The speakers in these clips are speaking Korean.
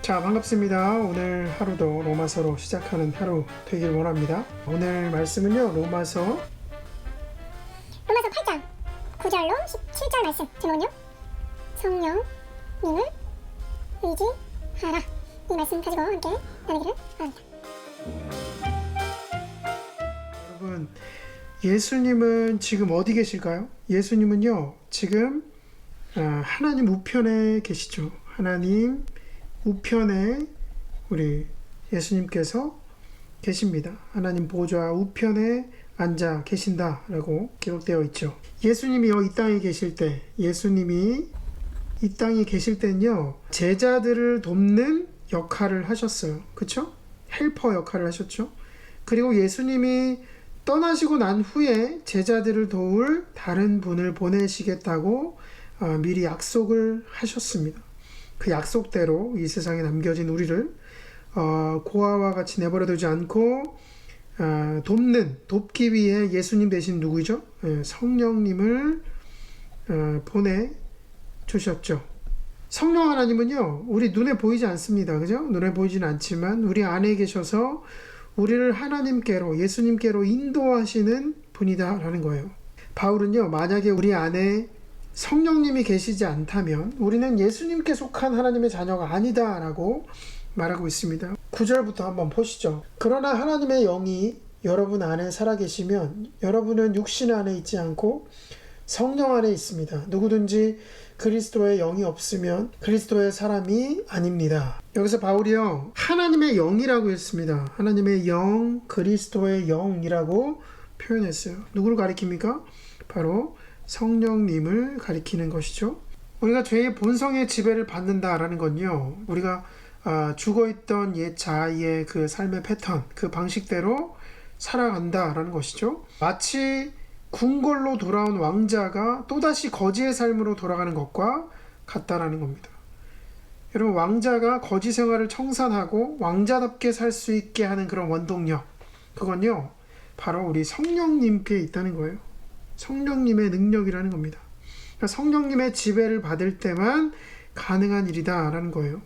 자, 반갑습니다. 오늘 하루도 로마서로 시작하는 하루 되길 원합니다. 오늘 말씀은요, 로마서 8장 9절로 17절 말씀. 제목은요, 성령님을 의지하라. 이 말씀 가지고 함께 나누기를 바랍니다. 여러분, 예수님은 지금 어디 계실까요? 예수님은요, 지금 하나님 우편에 계시죠. 하나님 우편에 우리 예수님께서 계십니다. 하나님 보좌 우편에 앉아 계신다라고 기록되어 있죠. 예수님이 이 땅에 계실 때, 예수님이 이 땅에 계실 때는요, 제자들을 돕는 역할을 하셨어요. 그쵸? 헬퍼 역할을 하셨죠. 그리고 예수님이 떠나시고 난 후에 제자들을 도울 다른 분을 보내시겠다고 미리 약속을 하셨습니다. 그 약속대로 이 세상에 남겨진 우리를 고아와 같이 내버려두지 않고 돕기 위해 예수님 대신 누구죠? 성령님을 보내주셨죠. 성령 하나님은요, 우리 눈에 보이지 않습니다. 그죠? 눈에 보이지는 않지만 우리 안에 계셔서 우리를 하나님께로, 예수님께로 인도하시는 분이다라는 거예요. 바울은요, 만약에 우리 안에 성령님이 계시지 않다면 우리는 예수님께 속한 하나님의 자녀가 아니다라고 말하고 있습니다. 9절부터 한번 보시죠. 그러나 하나님의 영이 여러분 안에 살아계시면 여러분은 육신 안에 있지 않고 성령 안에 있습니다. 누구든지 그리스도의 영이 없으면 그리스도의 사람이 아닙니다. 여기서 바울이요, 하나님의 영이라고 했습니다. 하나님의 영, 그리스도의 영이라고 표현했어요. 누구를 가리킵니까? 바로 성령님을 가리키는 것이죠. 우리가 죄의 본성의 지배를 받는다라는 건요, 우리가 죽어있던 옛 자아의 그 삶의 패턴, 그 방식대로 살아간다라는 것이죠. 마치 궁궐로 돌아온 왕자가 또다시 거지의 삶으로 돌아가는 것과 같다라는 겁니다. 여러분, 왕자가 거지 생활을 청산하고 왕자답게 살 수 있게 하는 그런 원동력, 그건요, 바로 우리 성령님께 있다는 거예요. 성령님의 능력이라는 겁니다. 그러니까 성령님의 지배를 받을 때만 가능한 일이다라는 거예요.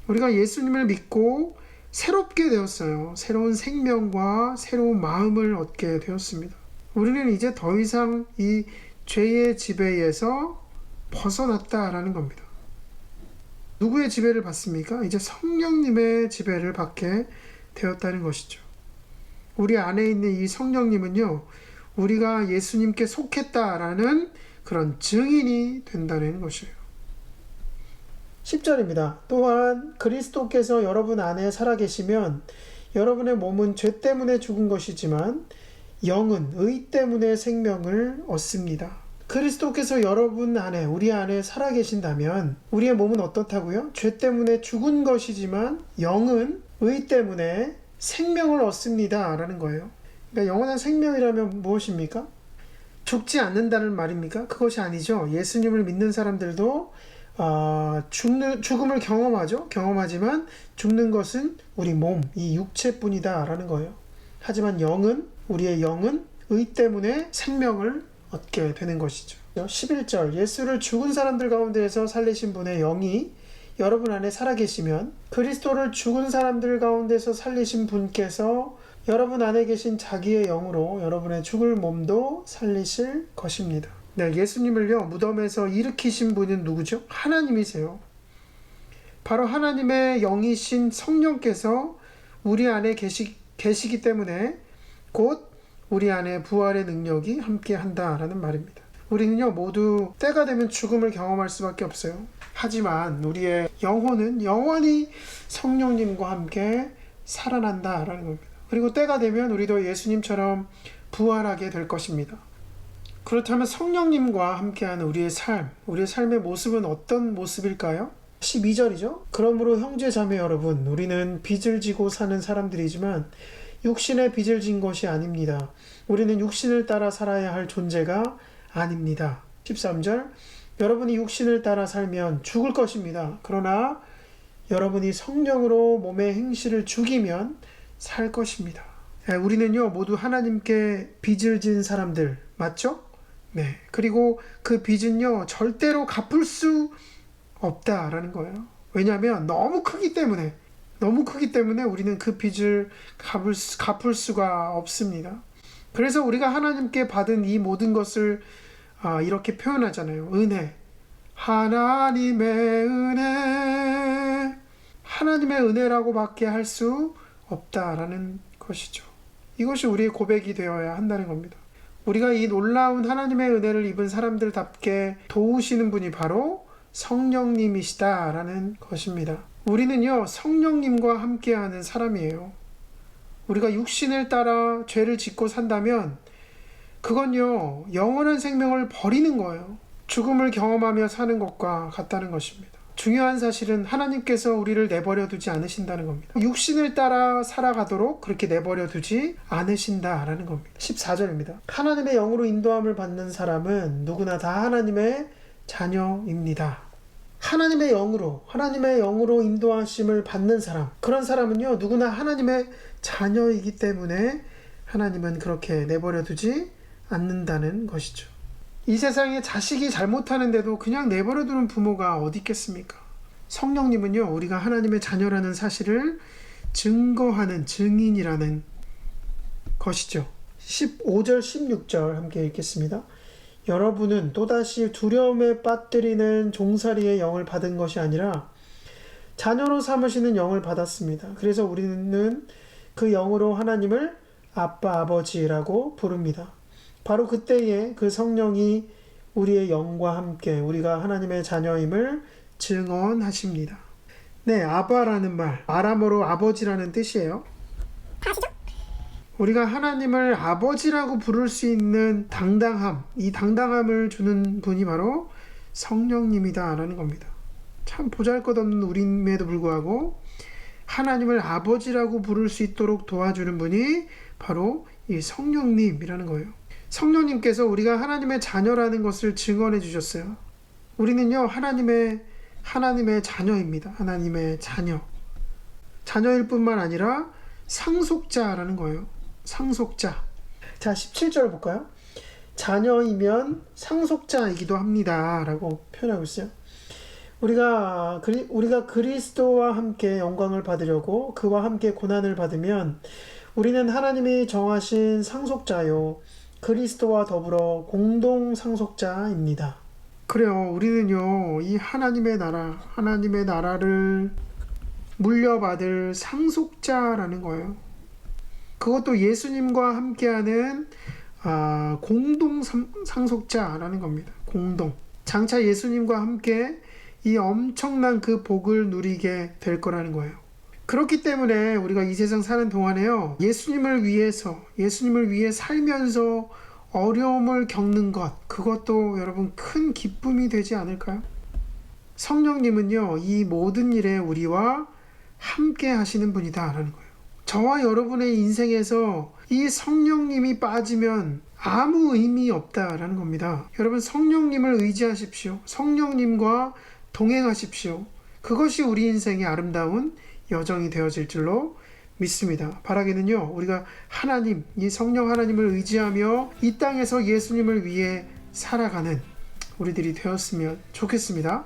우리가 예수님을 믿고 새롭게 되었어요. 새로운 생명과 새로운 마음을 얻게 되었습니다. 우리는 이제 더 이상 이 죄의 지배에서 벗어났다라는 겁니다. 누구의 지배를 받습니까? 이제 성령님의 지배를 받게 되었다는 것이죠. 우리 안에 있는 이 성령님은요, 우리가 예수님께 속했다라는 그런 증인이 된다는 것이에요. 10절입니다. 또한 그리스도께서 여러분 안에 살아계시면 여러분의 몸은 죄 때문에 죽은 것이지만 영은 의 때문에 생명을 얻습니다. 그리스도께서 여러분 안에, 우리 안에 살아계신다면 우리의 몸은 어떻다고요? 죄 때문에 죽은 것이지만 영은 의 때문에 생명을 얻습니다 라는 거예요. 그러니까 영원한 생명이라면 무엇입니까? 죽지 않는다는 말입니까? 그것이 아니죠. 예수님을 믿는 사람들도 죽음을 경험하지만 죽는 것은 우리 몸, 이 육체뿐이다 라는 거예요. 하지만 우리의 영은 의 때문에 생명을 얻게 되는 것이죠. 11절, 예수를 죽은 사람들 가운데에서 살리신 분의 영이 여러분 안에 살아계시면 그리스도를 죽은 사람들 가운데서 살리신 분께서 여러분 안에 계신 자기의 영으로 여러분의 죽을 몸도 살리실 것입니다. 네, 예수님을요, 무덤에서 일으키신 분은 누구죠? 하나님이세요. 바로 하나님의 영이신 성령께서 우리 안에 계시기 때문에 곧 우리 안에 부활의 능력이 함께 한다라는 말입니다. 우리는요, 모두 때가 되면 죽음을 경험할 수밖에 없어요. 하지만 우리의 영혼은 영원히 성령님과 함께 살아난다라는 겁니다. 그리고 때가 되면 우리도 예수님처럼 부활하게 될 것입니다. 그렇다면 성령님과 함께하는 우리의 삶의 모습은 어떤 모습일까요? 12절이죠. 그러므로 형제 자매 여러분, 우리는 빚을 지고 사는 사람들이지만 육신의 빚을 진 것이 아닙니다. 우리는 육신을 따라 살아야 할 존재가 아닙니다. 13절, 여러분이 육신을 따라 살면 죽을 것입니다. 그러나 여러분이 성령으로 몸의 행실을 죽이면 살 것입니다. 우리는요, 모두 하나님께 빚을 진 사람들, 맞죠? 네. 그리고 그 빚은요, 절대로 갚을 수 없다라는 거예요. 왜냐하면 너무 크기 때문에 우리는 그 빚을 갚을 수가 없습니다. 그래서 우리가 하나님께 받은 이 모든 것을 이렇게 표현하잖아요. 은혜, 하나님의 은혜, 하나님의 은혜라고 밖에 할 수 없다라는 것이죠. 이것이 우리의 고백이 되어야 한다는 겁니다. 우리가 이 놀라운 하나님의 은혜를 입은 사람들답게 도우시는 분이 바로 성령님이시다라는 것입니다. 우리는요, 성령님과 함께하는 사람이에요. 우리가 육신을 따라 죄를 짓고 산다면 그건요, 영원한 생명을 버리는 거예요. 죽음을 경험하며 사는 것과 같다는 것입니다. 중요한 사실은 하나님께서 우리를 내버려 두지 않으신다는 겁니다. 육신을 따라 살아가도록 그렇게 내버려 두지 않으신다라는 겁니다. 14절입니다. 하나님의 영으로 인도함을 받는 사람은 누구나 다 하나님의 자녀입니다. 하나님의 영으로 인도하심을 받는 사람, 그런 사람은요, 누구나 하나님의 자녀이기 때문에 하나님은 그렇게 내버려 두지 않는다는 것이죠. 이 세상에 자식이 잘못하는데도 그냥 내버려 두는 부모가 어디 있겠습니까? 성령님은요, 우리가 하나님의 자녀라는 사실을 증거하는 증인이라는 것이죠. 15절, 16절 함께 읽겠습니다. 여러분은 또다시 두려움에 빠뜨리는 종살이의 영을 받은 것이 아니라 자녀로 삼으시는 영을 받았습니다. 그래서 우리는 그 영으로 하나님을 아빠, 아버지라고 부릅니다. 바로 그때에 그 성령이 우리의 영과 함께 우리가 하나님의 자녀임을 증언하십니다. 네, 아바라는 말, 아람어로 아버지라는 뜻이에요. 아시죠? 우리가 하나님을 아버지라고 부를 수 있는 당당함, 이 당당함을 주는 분이 바로 성령님이다라는 겁니다. 참 보잘것없는 우리임에도 불구하고 하나님을 아버지라고 부를 수 있도록 도와주는 분이 바로 이 성령님이라는 거예요. 성령님께서 우리가 하나님의 자녀라는 것을 증언해 주셨어요. 우리는요, 하나님의 자녀입니다. 하나님의 자녀. 자녀일 뿐만 아니라 상속자라는 거예요. 상속자. 자, 17절 볼까요? 자녀이면 상속자이기도 합니다. 라고 표현하고 있어요. 우리가 그리스도와 함께 영광을 받으려고 그와 함께 고난을 받으면 우리는 하나님이 정하신 상속자요, 그리스도와 더불어 공동 상속자입니다. 그래요. 우리는요, 이 하나님의 나라를 물려받을 상속자라는 거예요. 그것도 예수님과 함께하는 공동 상속자라는 겁니다. 공동. 장차 예수님과 함께 이 엄청난 그 복을 누리게 될 거라는 거예요. 그렇기 때문에 우리가 이 세상 사는 동안에요, 예수님을 위해 살면서 어려움을 겪는 것, 그것도 여러분 큰 기쁨이 되지 않을까요? 성령님은요, 이 모든 일에 우리와 함께 하시는 분이다라는 거예요. 저와 여러분의 인생에서 이 성령님이 빠지면 아무 의미 없다라는 겁니다. 여러분, 성령님을 의지하십시오. 성령님과 동행하십시오. 그것이 우리 인생의 아름다운 여정이 되어질 줄로 믿습니다. 바라기는요, 우리가 하나님, 이 성령 하나님을 의지하며 이 땅에서 예수님을 위해 살아가는 우리들이 되었으면 좋겠습니다.